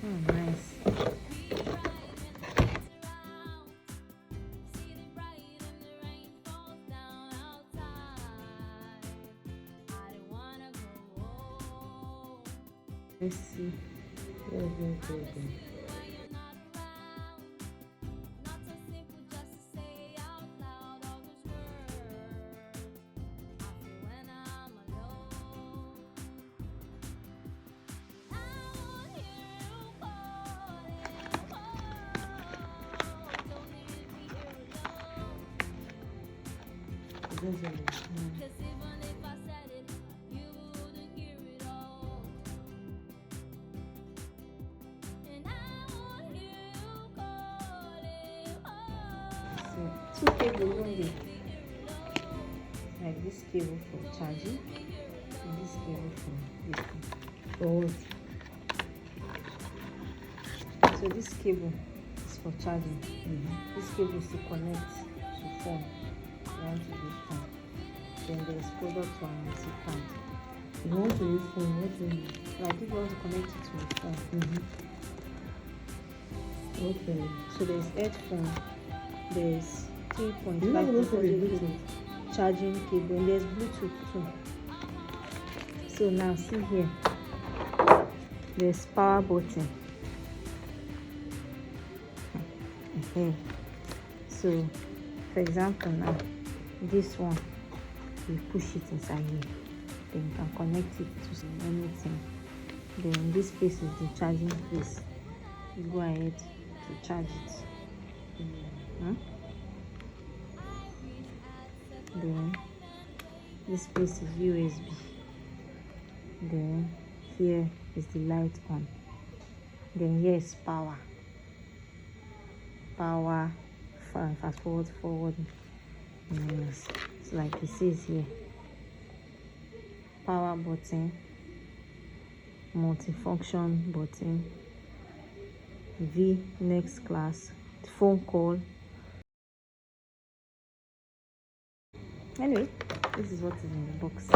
Oh, nice. Let's see. So, 2 cables only. Like this cable for charging, and this cable for this one. So this cable is for charging. This cable is to connect to phone. Want to use phone. Then there's product warranty card. You want to use phone, what do you mean? Like if you want to connect it to a phone. Okay. So there's headphone, there's 3.5 You know also the Bluetooth. charging cable, and there's Bluetooth too. So now see here, there's power button. So for example now, this one, you push it inside here, then you can connect it to anything. Then this place is the charging place. You go ahead to charge it. Then this place is USB. Then here is the light on. Then here is power, fast forward. Yes, it's like it says here, power button, multifunction button, V next class, phone call. Anyway, this is what is in the box.